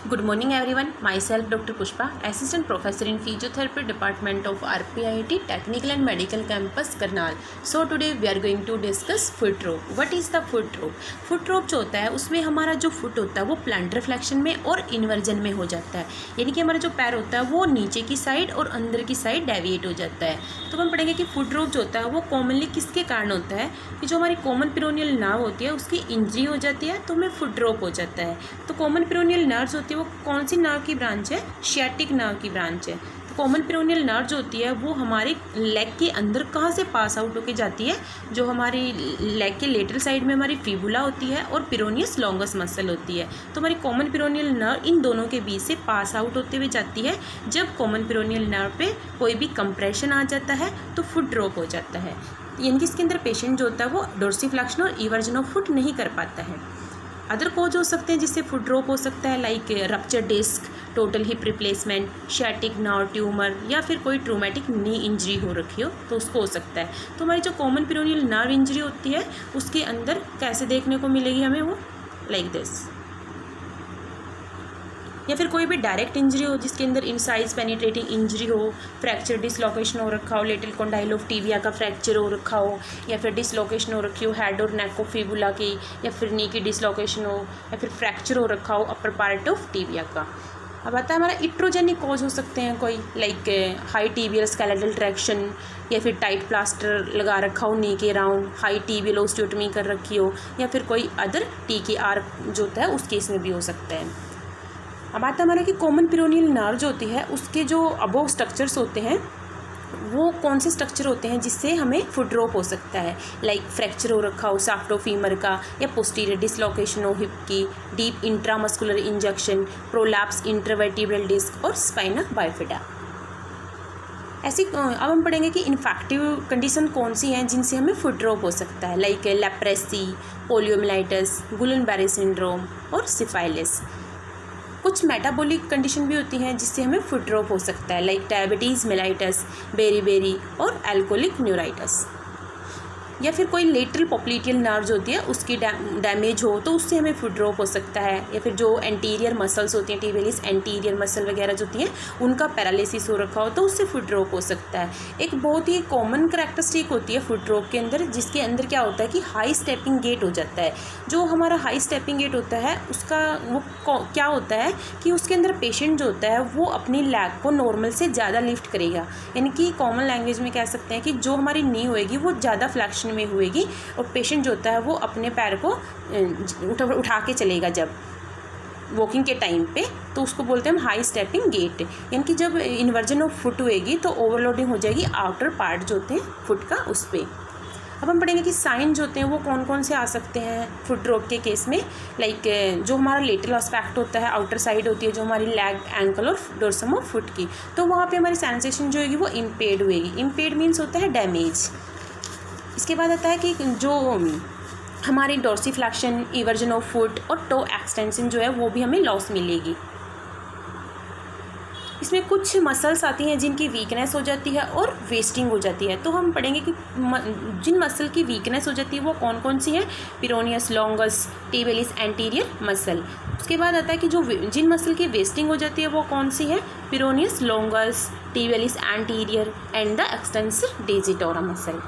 Good morning everyone. Myself Dr. Pushpa, Assistant Professor in Physiotherapy Department of RPIT Technical and Medical Campus Karnal. So today we are going to discuss foot rope. What is the foot rope? Foot rope जो होता है उसमें हमारा जो foot होता है वो planter flexion में और इन्वर्जन में हो जाता है, यानी कि हमारा जो पैर होता है वो नीचे की साइड और अंदर की साइड डेविएट हो जाता है। तो हम पढ़ेंगे कि फुट रोप जो होता है वो कॉमनली किसके कारण होता है कि जो हमारी कॉमन पेरोनियल नर्व होती है उसकी इंजरी हो जाती है तो हमें फुट रोप हो जाता है। तो कॉमन पेरोनियल नर्व होती है वो कौन सी नर्व की ब्रांच है? शियाटिक नर्व की ब्रांच है। तो कॉमन पेरोनियल नर्व जो होती है वो हमारे लेग के अंदर कहाँ से पास आउट होके जाती है? जो हमारी लेग के लेटरल साइड में हमारी फिबुला होती है और पेरोनियस लॉन्गस मसल होती है। तो हमारी कॉमन पेरोनियल नर्व इन दोनों के बीच से पास आउट होते हुए जाती है। जब कॉमन पेरोनियल नर्व पे कोई भी कंप्रेशन आ जाता है तो फुट ड्रॉप हो जाता है, यानी कि इसके अंदर पेशेंट जो होता है वो डोर्सीफ्लेक्शन और इवर्जन ऑफ फुट नहीं कर पाता है। अदर कोज हो सकते हैं जिससे फुट ड्रॉप हो सकता है, like rupture disc, total hip replacement, sciatic nerve tumour या फिर कोई ट्रोमेटिक नी इंजरी हो रखी हो तो उसको हो सकता है। तो हमारी जो कॉमन पेरोनियल नर्व इंजरी होती है उसके अंदर कैसे देखने को मिलेगी हमें वो लाइक दिस, या फिर कोई भी डायरेक्ट इंजरी हो जिसके अंदर इनसाइज पेनिट्रेटिंग इंजरी हो, फ्रैक्चर डिसलोकेशन हो रखा हो, लेटरल कॉन्डाइल ऑफ टिबिया का फ्रैक्चर हो रखा हो, या फिर डिसलोकेशन हो रखी हो हेड और नेक ऑफ फिबुला की, या फिर नी की डिसलोकेशन हो, या फिर फ्रैक्चर हो रखा हो अपर पार्ट ऑफ टिबिया का। अब आता है हमारा इट्रोजेनिक कॉज हो सकते हैं कोई, like high tibial skeletal traction, या फिर टाइट प्लास्टर लगा रखा हो नी के राउंड, हाई टीबियल ओस्टियोटमी कर रखी हो, या फिर कोई अदर TKR जो होता है उस केस में भी हो सकता है। अब आता है हमारा कि कॉमन पेरोनियल नर्व जो होती है उसके जो अबोव स्ट्रक्चर्स होते हैं वो कौन से स्ट्रक्चर होते हैं जिससे हमें फुट ड्रॉप हो सकता है, लाइक फ्रैक्चर हो रखा हो साफ्टोफीमर का, या पोस्टीरियर डिसलोकेशन हो हिप की, deep intramuscular injection, prolapse intervertebral disc और स्पाइना बाइफिडा। ऐसी अब हम पढ़ेंगे कि इन्फेक्टिव कंडीशन कौन सी हैं जिनसे हमें फुट ड्रॉप हो सकता है, लाइक लेप्रेसी, पोलियोमिलाइटिस, गुलन-बेरी सिंड्रोम और सिफाइलिस। कुछ मेटाबॉलिक कंडीशन भी होती हैं जिससे हमें फुट ड्रॉप हो सकता है, लाइक डायबिटीज़ मेलाइटस, बेरी और एल्कोहलिक न्यूराइटिस। या फिर कोई लेटरल पॉप्लिटियल नर्व जो होती है उसकी डैमेज हो तो उससे हमें फुट ड्रॉप हो सकता है। या फिर जो एंटीरियर मसल्स होती हैं, टिबियलिस एंटीरियर मसल वगैरह जो होती हैं उनका पैरालिसिस हो रखा हो तो उससे फुट ड्रॉप हो सकता है। एक बहुत ही कॉमन करैक्टरिस्टिक होती है फुट ड्रॉप के अंदर, जिसके अंदर क्या होता है कि हाई स्टेपिंग गेट हो जाता है। जो हमारा हाई स्टेपिंग गेट होता है उसका वो क्या होता है कि उसके अंदर पेशेंट जो होता है वो अपनी लेग को नॉर्मल से ज़्यादा लिफ्ट करेगा, यानी कि कॉमन लैंग्वेज में कह सकते हैं कि जो हमारी नी होएगी वो ज़्यादा फ्लैक्शन में हुएगी और पेशेंट जो होता है वो अपने पैर को उठा के चलेगा जब वॉकिंग के टाइम पे, तो उसको बोलते हैं हम हाई स्टेपिंग गेट। यानी कि जब इन्वर्जन ऑफ फुट होएगी तो ओवरलोडिंग हो जाएगी आउटर पार्ट जो होते हैं फुट का उस पर। अब हम पढ़ेंगे कि साइन जो होते हैं वो कौन कौन से आ सकते हैं फुट ड्रॉप के केस में, लाइक जो हमारा लेटरल एस्पेक्ट होता है, आउटर साइड होती है जो हमारी लेग, एंकल और डोर्सम ऑफ फुट की, तो वहाँ पे हमारी सेंसेशन जो होगी वो इम्पेयर्ड होएगी। इम्पेयर्ड मीन्स होता है डैमेज। इसके बाद आता है कि जो हमारी डोर्सीफ्लेक्शन, इवर्जन ऑफ फुट और टो एक्सटेंशन जो है वो भी हमें लॉस मिलेगी। इसमें कुछ मसल्स आती हैं जिनकी वीकनेस हो जाती है और वेस्टिंग हो जाती है। तो हम पढ़ेंगे कि जिन मसल की वीकनेस हो जाती है वो कौन कौन सी हैं, peroneus longus, tibialis anterior muscle. उसके बाद आता है कि जो जिन मसल की वेस्टिंग हो जाती है वो कौन सी है, peroneus longus, tibialis anterior and the extensor digitorum muscle.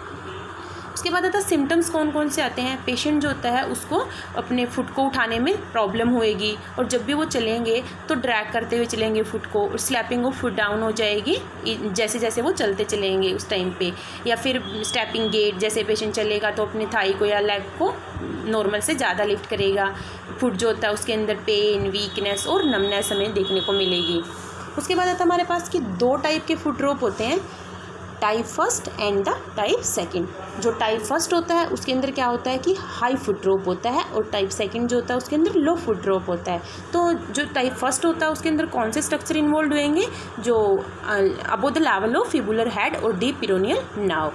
उसके बाद आता है सिम्टम्स कौन कौन से आते हैं। पेशेंट जो होता है उसको अपने फुट को उठाने में प्रॉब्लम होएगी और जब भी वो चलेंगे तो ड्रैग करते हुए चलेंगे फुट को, और स्लैपिंग ऑफ फुट डाउन हो जाएगी जैसे जैसे वो चलते चलेंगे उस टाइम पे। या फिर स्टेपिंग गेट, जैसे पेशेंट चलेगा तो अपने थाई को या लेग को नॉर्मल से ज़्यादा लिफ्ट करेगा। फुट जो होता है उसके अंदर पेन, वीकनेस और नमनेस हमें देखने को मिलेगी। उसके बाद आता है हमारे पास कि दो टाइप के फुट ड्रॉप होते हैं, type first and the type second. जो टाइप फर्स्ट होता है उसके अंदर क्या होता है कि हाई फुट ड्रॉप होता है, और टाइप सेकंड जो होता है उसके अंदर लो फुट ड्रॉप होता है। तो जो टाइप फर्स्ट होता है उसके अंदर कौन से स्ट्रक्चर इन्वॉल्व होंगे, जो above the level of fibular head और डीप पेरोनियल नर्व,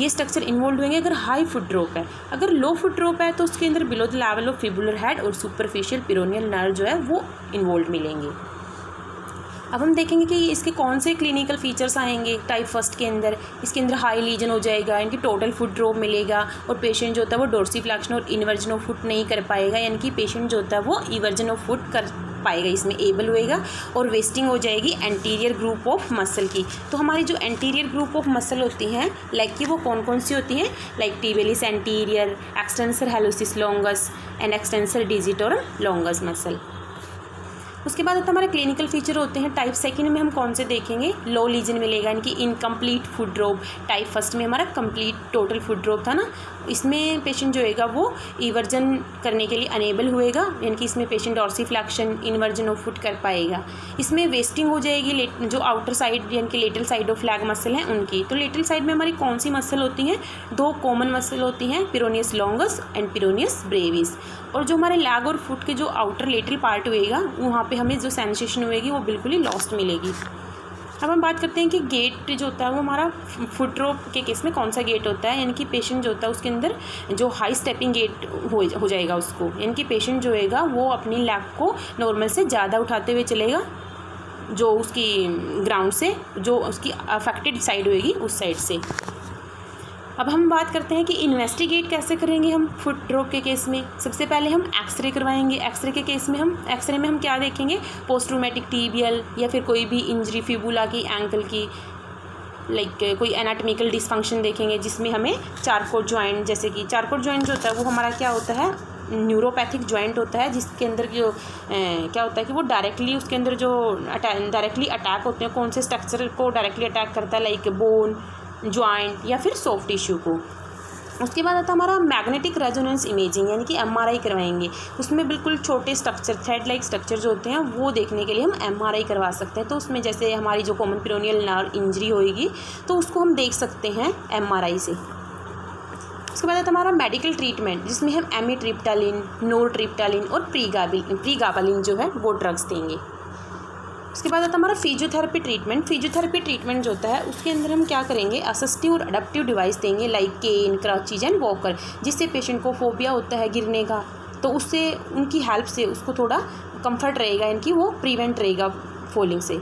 ये स्ट्रक्चर इन्वॉल्व होंगे अगर हाई फुट ड्रॉप है। अगर लो फुट ड्रॉप है तो उसके अंदर below the level of fibular head और सुपरफिशियल पेरोनियल नर्व जो है वो इन्वॉल्व मिलेंगे। अब हम देखेंगे कि इसके कौन से क्लिनिकल फीचर्स आएंगे टाइप फर्स्ट के अंदर। इसके अंदर हाई लीजन हो जाएगा, इनकी टोटल फुट ड्रॉप मिलेगा और पेशेंट जो होता है वो डोर्सीफ्लेक्शन और इन्वर्जन ऑफ फुट नहीं कर पाएगा, यानी कि पेशेंट जो होता है वो इवर्जन ऑफ फुट कर पाएगा, इसमें एबल होएगा। और वेस्टिंग हो जाएगी एंटीरियर ग्रुप ऑफ मसल की। तो हमारी जो एंटीरियर ग्रुप ऑफ मसल होती हैं लाइक कि वो कौन कौन सी होती हैं, like tibialis anterior, extensor hallucis longus and extensor digitorum longus muscle. उसके बाद होता है हमारे क्लिनिकल फीचर होते हैं। टाइप सेकंड में हम कौन से देखेंगे, लो लीजन मिलेगा यानी कि incomplete foot drop. Type first में हमारा कंप्लीट टोटल फुट ड्रॉप था ना, इसमें पेशेंट जो होएगा वो इवर्जन करने के लिए अनेबल होएगा, यानी कि इसमें patient dorsiflexion inversion of foot कर पाएगा। इसमें वेस्टिंग हो जाएगी जो आउटर साइड यानी कि lateral side of flag muscle हैं उनकी। तो लेटरल साइड में हमारी कौन सी मसल होती हैं, दो कॉमन मसल होती हैं, पिरोनियस लॉन्गस एंड पिरोनियस ब्रेविस। और जो हमारे लैग और फुट के जो आउटर लेटरल पार्ट होएगा वहाँ पे हमें जो सेंसेशन होएगी वो बिल्कुल ही लॉस्ट मिलेगी। अब हम बात करते हैं कि गेट जो होता है वो हमारा फुट ड्रॉप के केस में कौन सा गेट होता है, यानी कि पेशेंट जो होता है उसके अंदर जो हाई स्टेपिंग गेट हो जाएगा उसको, यानी कि पेशेंट जो होएगा वो अपनी लैग को नॉर्मल से ज़्यादा उठाते हुए चलेगा, जो उसकी ग्राउंड से जो उसकी अफेक्टेड साइड होएगी उस साइड से। अब हम बात करते हैं कि इन्वेस्टिगेट कैसे करेंगे हम फुट ड्रॉप के केस में। सबसे पहले हम एक्सरे करवाएंगे। एक्सरे के केस में एक्सरे में हम क्या देखेंगे, पोस्ट ट्रॉमेटिक टिबियल या फिर कोई भी इंजरी फिबुला की, एंकल की, लाइक कोई एनाटॉमिकल डिसफंक्शन देखेंगे जिसमें हमें चारकोट जॉइंट, जैसे कि चारकोट जॉइंट जो होता है वो हमारा क्या होता है, न्यूरोपैथिक जॉइंट होता है, जिसके अंदर जो क्या होता है कि वो डायरेक्टली उसके अंदर जो डायरेक्टली अटैक होते हैं, कौन से स्ट्रक्चर को डायरेक्टली अटैक करता है, लाइक बोन, जॉइंट या फिर सॉफ्ट टिश्यू को। उसके बाद आता है हमारा मैग्नेटिक रेजोनेंस इमेजिंग, यानी कि एमआरआई करवाएंगे। उसमें बिल्कुल छोटे स्ट्रक्चर, थ्रेड लाइक स्ट्रक्चर जो होते हैं वो देखने के लिए हम एमआरआई करवा सकते हैं। तो उसमें जैसे हमारी जो कॉमन पेरोनियल नर्व इंजरी होएगी तो उसको हम देख सकते हैं एमआरआई से। उसके बाद आता है हमारा मेडिकल ट्रीटमेंट, जिसमें हम एमिट्रिप्टालिन, नोरट्रिप्टालिन और प्रीगाबालिन जो है वो ड्रग्स देंगे। उसके बाद आता है हमारा फिजियोथेरेपी ट्रीटमेंट। फिजियोथेरेपी ट्रीटमेंट जो होता है उसके अंदर हम क्या करेंगे, असिस्टिव और अडेप्टिव डिवाइस देंगे like cane, crutches and walker, जिससे पेशेंट को फोबिया होता है गिरने का, तो उससे उनकी हेल्प से उसको थोड़ा कंफर्ट रहेगा, यानी कि वो प्रिवेंट रहेगा फॉलिंग से।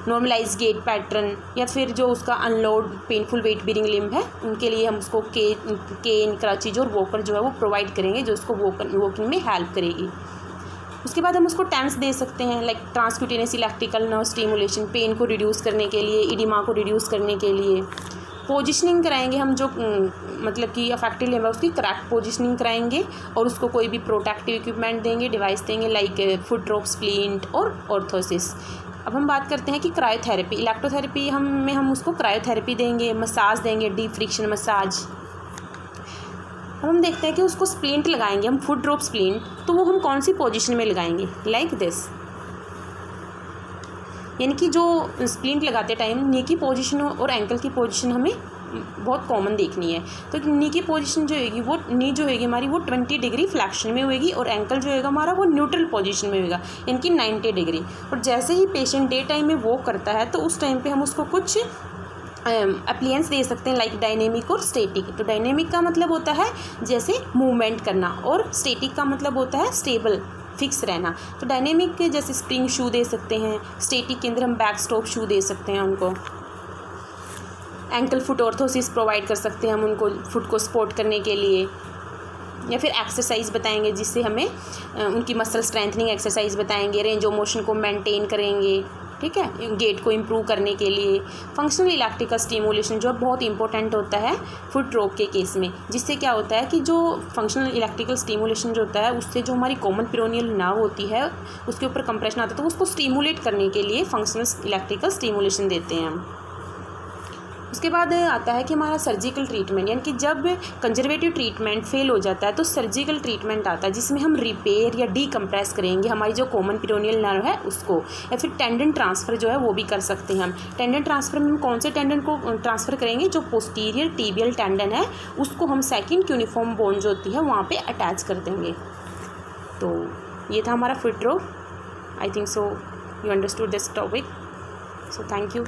नॉर्मलाइज गेट पैटर्न या फिर जो उसका unload painful weight bearing limb है उनके लिए हम उसको केन, क्रचेज और वॉकर जो है वो प्रोवाइड करेंगे, जो उसको वॉकिंग में हेल्प करेगी। उसके बाद हम उसको टेंस दे सकते हैं like transcutaneous electrical nerve stimulation, pain को रिड्यूस करने के लिए, इडिमा को रिड्यूस करने के लिए। पोजिशनिंग कराएंगे हम, जो मतलब कि अफेक्टेड लिम्ब है उसकी करेक्ट पोजिशनिंग कराएंगे और उसको कोई भी प्रोटेक्टिव इक्विपमेंट देंगे, डिवाइस देंगे लाइक फुट ड्रॉप स्प्लिंट और ऑर्थोसिस। अब हम बात करते हैं कि क्रायोथेरेपी, इलेक्ट्रोथेरेपी हम उसको क्रायोथेरेपी देंगे, मसाज देंगे, डीप फ्रिक्शन मसाज। अब हम देखते हैं कि उसको स्प्लिंट लगाएंगे हम, फुट ड्रॉप स्प्लिंट, तो वो हम कौन सी पोजीशन में लगाएंगे, लाइक दिस, यानी कि जो स्प्लिंट लगाते टाइम नी की पोजीशन और एंकल की पोजीशन हमें बहुत कॉमन देखनी है। तो नी की पोजीशन जो होगी वो नी जो होगी हमारी वो 20 डिग्री फ्लैक्शन में होगी और एंकल जो होगा हमारा वो न्यूट्रल पोजीशन में होगा, यानी कि 90 डिग्री। और जैसे ही पेशेंट डे टाइम में वॉक करता है तो उस टाइम पे हम उसको कुछ अप्लियंस दे सकते हैं लाइक डायनेमिक और स्टैटिक। तो डायनेमिक का मतलब होता है जैसे मूवमेंट करना और स्टैटिक का मतलब होता है स्टेबल, फिक्स रहना। तो डायनेमिक के जैसे स्प्रिंग शू दे सकते हैं, स्टैटिक के अंदर हम बैक स्टॉप शू दे सकते हैं उनको। एंकल फुट ऑर्थोसिस प्रोवाइड कर सकते हैं हम उनको फुट को सपोर्ट करने के लिए, या फिर एक्सरसाइज बताएंगे जिससे हमें उनकी मसल स्ट्रेंथनिंग एक्सरसाइज बताएंगे, रेंज ऑफ मोशन को मेंटेन करेंगे, ठीक है, गेट को इम्प्रूव करने के लिए। फंक्शनल इलेक्ट्रिकल स्टिमुलेशन जो बहुत इंपॉर्टेंट होता है फुट ड्रॉप के केस में, जिससे क्या होता है कि जो फंक्शनल इलेक्ट्रिकल स्टिमुलेशन जो होता है उससे जो हमारी कॉमन पेरोनियल नर्व होती है उसके ऊपर कंप्रेशन आता है, तो उसको स्टिमुलेट करने के लिए फंक्शनल इलेक्ट्रिकल स्टिमुलेशन देते हैं हम। उसके बाद आता है कि हमारा सर्जिकल ट्रीटमेंट, यानी कि जब कंजर्वेटिव ट्रीटमेंट फेल हो जाता है तो सर्जिकल ट्रीटमेंट आता है जिसमें हम रिपेयर या डीकम्प्रेस करेंगे हमारी जो कॉमन पेरोनियल नर्व है उसको, या फिर टेंडन ट्रांसफ़र जो है वो भी कर सकते हैं हम। टेंडन ट्रांसफ़र में हम कौन से टेंडन को ट्रांसफ़र करेंगे, जो पोस्टीरियर टिबियल टेंडन है उसको हम सेकेंड क्यूनिफॉर्म बोन जो होती है वहाँ पर अटैच कर देंगे। तो ये था हमारा foot drop. I think so you understood this topic, so thank you.